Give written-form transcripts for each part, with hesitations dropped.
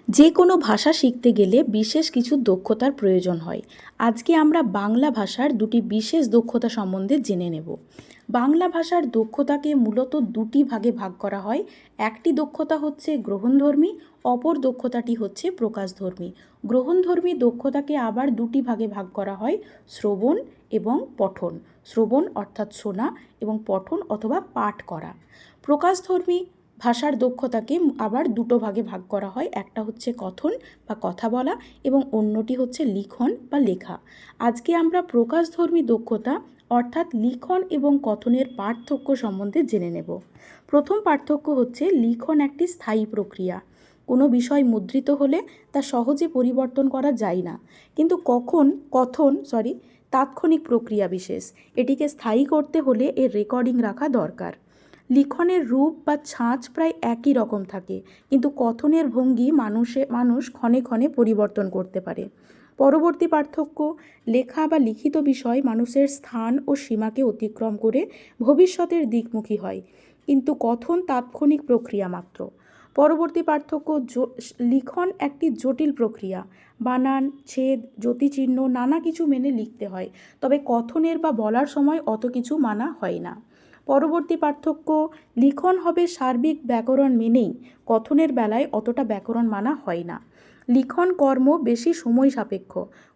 যে কোনো ভাষা শিখতে গেলে বিশেষ কিছু দক্ষতার প্রয়োজন হয়। আজকে আমরা বাংলা ভাষার দুটি বিশেষ দক্ষতা সম্বন্ধে জেনে নেব। বাংলা ভাষার দক্ষতাকে মূলত দুটি ভাগে ভাগ করা হয়। একটি দক্ষতা হচ্ছে গ্রহণধর্মী, অপর দক্ষতাটি হচ্ছে প্রকাশধর্মী। গ্রহণধর্মী দক্ষতাকে আবার দুটি ভাগে ভাগ করা হয়, শ্রবণ এবং পঠন। শ্রবণ অর্থাৎ শোনা এবং পঠন অথবা পাঠ করা। প্রকাশধর্মী ভাষার দক্ষতাকে আবার দুটো ভাগে ভাগ করা হয়, একটা হচ্ছে কথন বা কথা বলা এবং অন্যটি হচ্ছে লিখন বা লেখা। আজকে আমরা প্রকাশধর্মী দক্ষতা অর্থাৎ লিখন এবং কথনের পার্থক্য সম্বন্ধে জেনে নেব। প্রথম পার্থক্য হচ্ছে লিখন একটি স্থায়ী প্রক্রিয়া। কোনো বিষয় মুদ্রিত হলে তা সহজে পরিবর্তন করা যায় না, কিন্তু কথন তাৎক্ষণিক প্রক্রিয়া বিশেষ। এটিকে স্থায়ী করতে হলে এর রেকর্ডিং রাখা দরকার। লিখনের রূপ বা ছাঁচ প্রায় একই রকম থাকে, কিন্তু কথনের ভঙ্গি মানুষ ক্ষণে ক্ষণে পরিবর্তন করতে পারে। পরবর্তী পার্থক্য, লেখা বা লিখিত বিষয় মানুষের স্থান ও সীমাকে অতিক্রম করে ভবিষ্যতের দিকমুখী হয়, কিন্তু কথন তাৎক্ষণিক প্রক্রিয়া মাত্র। পরবর্তী পার্থক্য, লিখন একটি জটিল প্রক্রিয়া। বানান, ছেদ, যতিচিহ্ন নানা কিছু মেনে লিখতে হয়, তবে কথনের বা বলার সময় অত কিছু মানা হয় না। পরবর্তী পার্থক্য, লিখন হবে সার্বিক ব্যাকরণ মেনেই, কথনের বেলায় অতটা ব্যাকরণ মানা হয় না। লিখন কর্ম বেশি সময় সাপেক্ষ,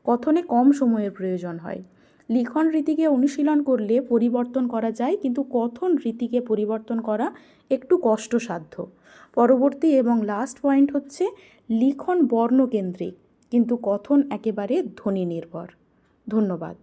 কথনে কম সময়ের প্রয়োজন হয়। লিখন রীতিকে অনুশীলন করলে পরিবর্তন করা যায়, কিন্তু কথন রীতিকে পরিবর্তন করা একটু কষ্টসাধ্য। পরবর্তী এবং লাস্ট পয়েন্ট হচ্ছে, লিখন বর্ণকেন্দ্রিক, কিন্তু কথন একেবারে ধ্বনি নির্ভর। ধন্যবাদ।